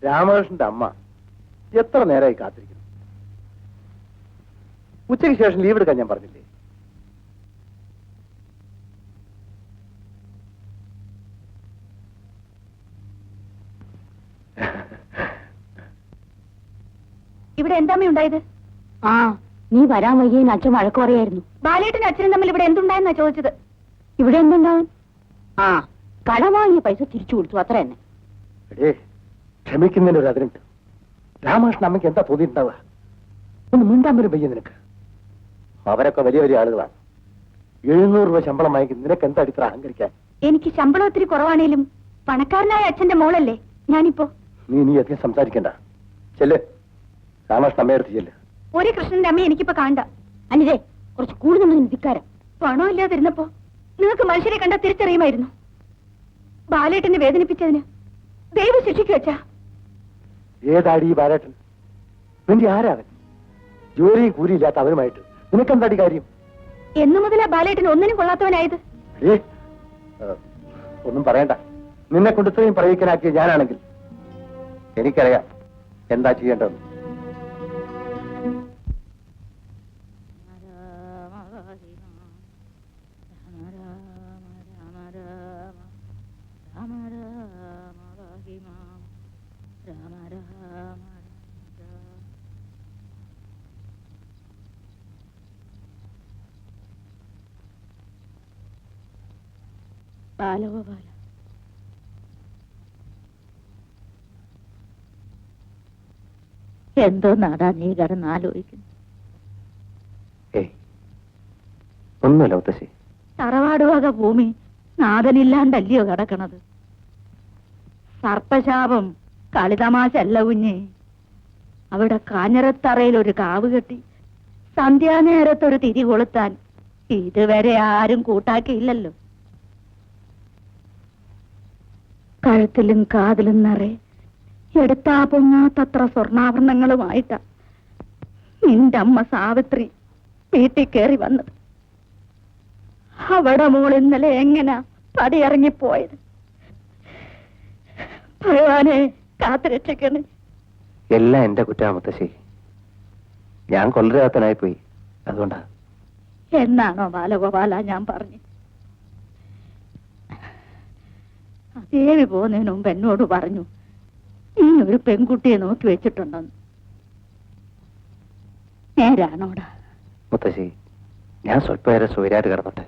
രാമകൃഷ്ണന്റെ അമ്മ എത്ര നേരമായി കാത്തിരിക്കുന്നു. ഉച്ചയ്ക്ക് ശേഷം ലീവ് എടുക്കാൻ ഞാൻ പറഞ്ഞില്ലേ? ഇവിടെ എന്താമേ ഉണ്ടായത്? ആ, നീ വരാൻ വയ്യേന്ന് അച്ഛൻ വഴക്ക് പറയായിരുന്നു. ബാലേട്ടനും അച്ഛനും തമ്മിൽ ഇവിടെ എന്തുണ്ടായെന്നാ ചോദിച്ചത്. ഇവിടെ എന്തുണ്ടാവും? ആ, കട വാങ്ങിയ പൈസ തിരിച്ചു കൊടുത്തു, അത്ര തന്നെ. ക്ഷമിക്കുന്നതിന് ഒരു അതിരുണ്ട്. രാമകൃഷ്ണൻ അമ്മയ്ക്ക് എന്താ തോന്നിയിട്ടുണ്ടാവുക? ഒന്ന് മിണ്ടാൻ വരും പയ്യ നിനക്ക്. അവരൊക്കെ വലിയ വലിയ ആളുകളാണ്. 700 രൂപ ശമ്പളം വാങ്ങിക്കും. നിനക്ക് എന്താ അടിത്ര അഹങ്കരിക്കാൻ? എനിക്ക് ശമ്പളം ഒത്തിരി കുറവാണേലും പണക്കാരനായ അച്ഛന്റെ മോളല്ലേ ഞാനിപ്പോ. നീ അധികം സംസാരിക്കണ്ട. ചെല്ല്, രാമകൃഷ്ണൻ അമ്മയെടുത്ത് ചെല്ല്. ഒരു കൃഷ്ണന്റെ അമ്മ എനിക്കിപ്പോ കാണണ്ട. അനിതേ, കുറച്ച് കൂടുതൽ ധിക്കാരം. പണം ഇല്ലാതിരുന്നപ്പോ നിങ്ങൾക്ക് മനുഷ്യരെ കണ്ടാ തിരിച്ചറിയുമായിരുന്നു. ബാലേട്ടനെ വേദനിപ്പിച്ചതിന് ദൈവം ശിക്ഷിക്കു വെച്ചാ. ഏതാടി ഈ ബാലേട്ടൻ? നിന്റെ ആരാവൻ? ജോലിയും കൂലിയില്ലാത്ത അവരുമായിട്ട് നിനക്കെന്താടി കാര്യം? എന്നു മുതലാ ബാലേട്ടൻ ഒന്നിനും കൊള്ളാത്തവനായത്? ഒന്നും പറയണ്ട. നിന്നെ കൊണ്ട് ഇത്രയും പറയിക്കാനാക്കിയ ഞാനാണെങ്കിൽ എനിക്കറിയാം എന്താ ചെയ്യേണ്ടതെന്ന്. ബാലഗോപാല, എന്തോ നാടാ നീ കിടന്ന് ആലോചിക്കുന്നു? ഒന്നുമില്ല മുത്തശ്ശി. തറവാടുവക ഭൂമി നാഥനില്ലാണ്ടല്ലയോ കിടക്കണത്. സർപ്പശാപം കളിതമാശ അല്ല കുഞ്ഞേ. അവിടെ കാഞ്ഞിരത്തറയിൽ ഒരു കാവ് കെട്ടി സന്ധ്യാനേരത്തൊരു തിരി കൊളുത്താൻ ഇതുവരെ ആരും കൂട്ടാക്കിയില്ലല്ലോ. കഴുത്തിലും കാതിലും നിറയെ എടുത്താ പൊങ്ങാത്തത്ര സ്വർണ്ണാഭരണങ്ങളുമായിട്ടാ നിന്റെ അമ്മ സാവിത്രി വീട്ടിൽ കയറി വന്നത്. അവിടെ മോൾ ഇന്നലെ എങ്ങനാ പടിയിറങ്ങിപ്പോയത്? ഭഗവാനെ കാത്തുരക്ഷിക്കണേ. എല്ലാം എന്റെ കുറ്റാ മുത്തശ്ശി. ഞാൻ കൊല്ലരാത്തനായി പോയി, അതുകൊണ്ടാ. എന്നാണോ ബാലഗോപാല ഞാൻ പറഞ്ഞു? ദേവി പോകുന്നതിന് മുമ്പ് എന്നോട് പറഞ്ഞു നീ ഒരു പെൺകുട്ടിയെ നോക്കി വെച്ചിട്ടുണ്ടെന്ന്. നേരാണോടാ? മുത്തശ്ശി, ഞാൻ സ്വല്പേരെ സൂര്യാര് കിടന്നട്ടെ.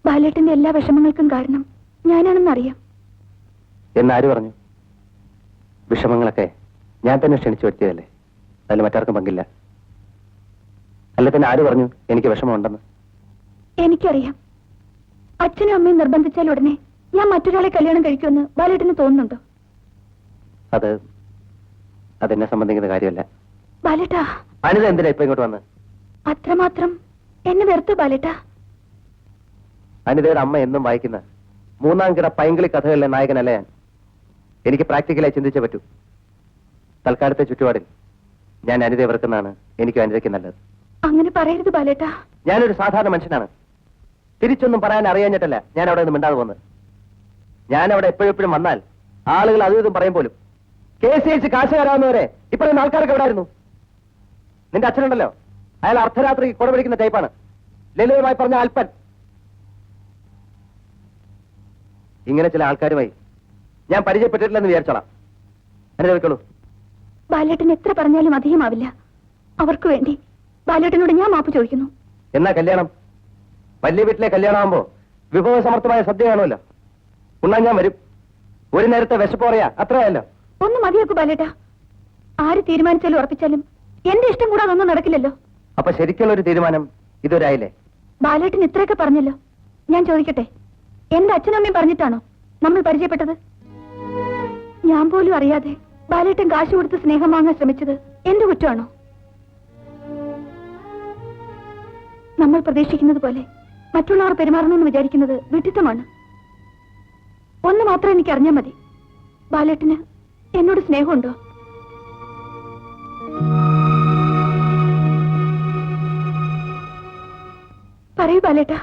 ബാലേട്ടന്റെ എല്ലാ വിഷമങ്ങൾക്കും കാരണം ഞാനാണെന്നറിയാം. എന്നാര് പറഞ്ഞു? വിഷമങ്ങളൊക്കെ ഞാൻ തന്നെ ക്ഷണിച്ചു വരുത്തിയതല്ലേ, അതിൽ മറ്റാർക്കും പങ്കില്ല. അല്ല പിന്നെ ആര് പറഞ്ഞു എനിക്ക് വിഷമമുണ്ടെന്ന്? എനിക്കറിയാം. അച്ഛനും അമ്മയും നിർബന്ധിച്ചാൽ ഉടനെ ഞാൻ മറ്റൊരാളെ കല്യാണം കഴിക്കുമെന്ന് ബാലേട്ടന് തോന്നുന്നുണ്ടോ? അതെന്നെ സംബന്ധിക്കുന്ന കാര്യമല്ല. ബാലേട്ടാ, അനിത എന്തിനാ ഇപ്പൊ ഇങ്ങോട്ട് വന്ന്? അത്രമാത്രം എന്നെ വെറുത്തു ബാലേട്ടാ? അനിതയുടെ അമ്മ എന്നും വായിക്കുന്ന 3-ാം കിട പൈങ്കിളി കഥകളിലെ നായകനല്ല ഞാൻ. എനിക്ക് പ്രാക്ടിക്കലായി ചിന്തിച്ചേ പറ്റൂ. തൽക്കാലത്തെ ചുറ്റുപാടിൽ ഞാൻ അനിതയെ വെറുക്കുന്നതാണ് എനിക്കും അനിതയ്ക്ക് നല്ലത്. അങ്ങനെ പറയരുത് ബാലേട്ടാ. ഞാനൊരു സാധാരണ മനുഷ്യനാണ്. തിരിച്ചൊന്നും പറയാൻ അറിയാഞ്ഞിട്ടല്ല ഞാൻ അവിടെ നിന്ന് മിണ്ടാതെ പോകുന്നത്. ഞാൻ അവിടെ എപ്പോഴും വന്നാൽ ആളുകൾ അതും ഇതും പറയും പോലും. കേസ് ജയിച്ച് കാശ് തരാവുന്നവരെ ഇപ്പോഴും ആൾക്കാരൊക്കെ എവിടെ ആയിരുന്നു? നിന്റെ അച്ഛനുണ്ടല്ലോ, അയാൾ അർദ്ധരാത്രി കുട പിടിക്കുന്ന ടൈപ്പാണ്. ലളിതമായി പറഞ്ഞ അല്പൻ. ഇങ്ങനെ ചില ആൾക്കാരുമായി ഞാൻ പരിചയപ്പെട്ടിട്ടില്ലെന്ന് വിചാരിച്ചോളാം. എന്നെ ചോദിക്കോളൂ. ബാലേട്ടൻ എത്ര പറഞ്ഞാലും അധികമാവില്ല. അവർക്ക് വേണ്ടി ബാലേട്ടനോട് ഞാൻ മാപ്പ് ചോദിക്കുന്നു. എന്നാ കല്യാണം? വലിയ വീട്ടിലെ കല്യാണമാകുമ്പോ വിഭവസമർത്ഥമായ സദ്യ കാണുമല്ലോ. ഉണ്ണാൻ ഞാൻ വരും. ഒരു നേരത്തെ വിശപ്പ് പറയാ അത്രയല്ലോ. ഒന്ന് മതിയാക്കൂ ബാലേട്ട. ആര് തീരുമാനിച്ചാലും ഉറപ്പിച്ചാലും എന്റെ ഇഷ്ടം കൂടാതെ ഒന്നും നടക്കില്ലല്ലോ. അപ്പൊ ശരിക്കുള്ള ഒരു തീരുമാനം ഇതുവരായില്ലേ? ബാലേട്ടൻ ഇത്രയൊക്കെ പറഞ്ഞല്ലോ. ഞാൻ ചോദിക്കട്ടെ, എന്റെ അച്ഛനമ്മയും പറഞ്ഞിട്ടാണോ നമ്മൾ പരിചയപ്പെട്ടത്? ഞാൻ പോലും അറിയാതെ ബാലേട്ടൻ കാശ് കൊടുത്ത് സ്നേഹം വാങ്ങാൻ ശ്രമിച്ചത് എന്റെ കുറ്റമാണോ? നമ്മൾ പ്രതീക്ഷിക്കുന്നത് പോലെ മറ്റുള്ളവർ പെരുമാറണമെന്ന് വിചാരിക്കുന്നത് വിഡിത്തമാണ്. ഒന്ന് മാത്രം എനിക്ക് അറിഞ്ഞാൽ മതി, ബാലേട്ടന് എന്നോട് സ്നേഹമുണ്ടോ? പറയൂ ബാലേട്ട.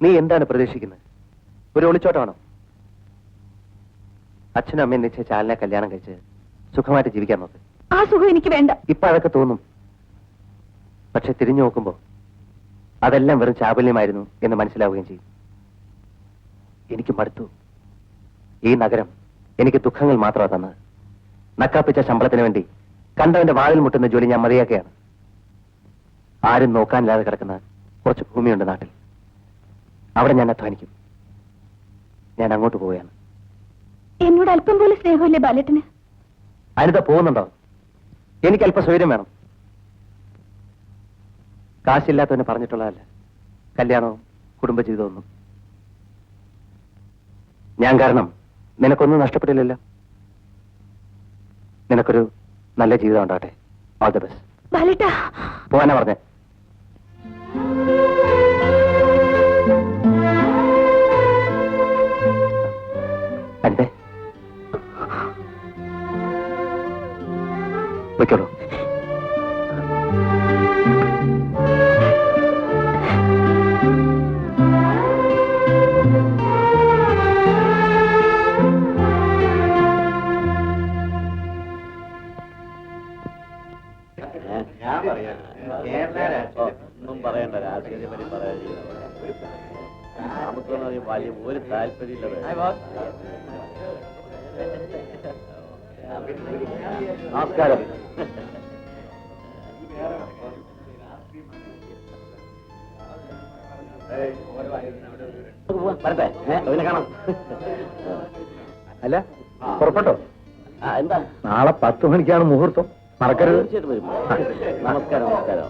നീ എന്താണ് പ്രതീക്ഷിക്കുന്നത്? ഒരു ഒളിച്ചോട്ടമാണോ? അച്ഛനും അമ്മയും നിശ്ചയിച്ച ആളിനെ കല്യാണം കഴിച്ച് സുഖമായിട്ട് ജീവിക്കാൻ നോക്ക്. ആ സുഖം എനിക്ക് വേണ്ട. ഇപ്പൊ അതൊക്കെ തോന്നും. പക്ഷെ തിരിഞ്ഞു നോക്കുമ്പോ അതെല്ലാം വെറും ചാബല്യമായിരുന്നു എന്ന് മനസ്സിലാവുകയും ചെയ്യും. എനിക്ക് മടുത്തു. ഈ നഗരം എനിക്ക് ദുഃഖങ്ങൾ മാത്രമാണ് തന്നത്. നക്കാപ്പിച്ച ശമ്പളത്തിന് വേണ്ടി കണ്ടവന്റെ വാതിൽ മുട്ടുന്ന ജോലി ഞാൻ മതിയാക്കുകയാണ്. ആരും നോക്കാനില്ലാതെ കിടക്കുന്ന കുറച്ച് ഭൂമിയുണ്ട് നാട്ടിൽ. അവിടെ ഞാൻ അധ്വാനിക്കും. ഞാൻ അങ്ങോട്ട് പോവുകയാണ്. എന്നോട് അല്പം പോലും സ്നേഹമില്ലേ ബാലേട്ടന്? അനിത പോകുന്നുണ്ടോ? എനിക്ക് അല്പം സ്വൈര്യം വേണം. കാശില്ലാത്തവന് പറഞ്ഞിട്ടുള്ളതല്ല കല്യാണവും കുടുംബജീവിതവും ഒന്നും. ഞാൻ കാരണം നിനക്കൊന്നും നഷ്ടപ്പെട്ടില്ലല്ലോ. നിനക്കൊരു നല്ല ജീവിതം ഉണ്ടാവട്ടെ. All the best. ബാലേട്ട, പോവാനാ പറഞ്ഞേ. അനിതേ, പൊയ്ക്കോളൂ. ഒന്നും പറയണ്ട, രാഷ്ട്രീയത്തെ പറ്റി പറയാൻ നമുക്കൊന്നും വലിയ ഒരു താല്പര്യമില്ലത്. നമസ്കാരം. വരട്ടെ, അതിനെ കാണാം. അല്ല, പുറപ്പെട്ടോ? എന്താ? നാളെ 10 മണിക്കാണ് മുഹൂർത്തം. മറക്കരുത്. തീർച്ചയായിട്ടും വരും. നമസ്കാരം. നമസ്കാരം.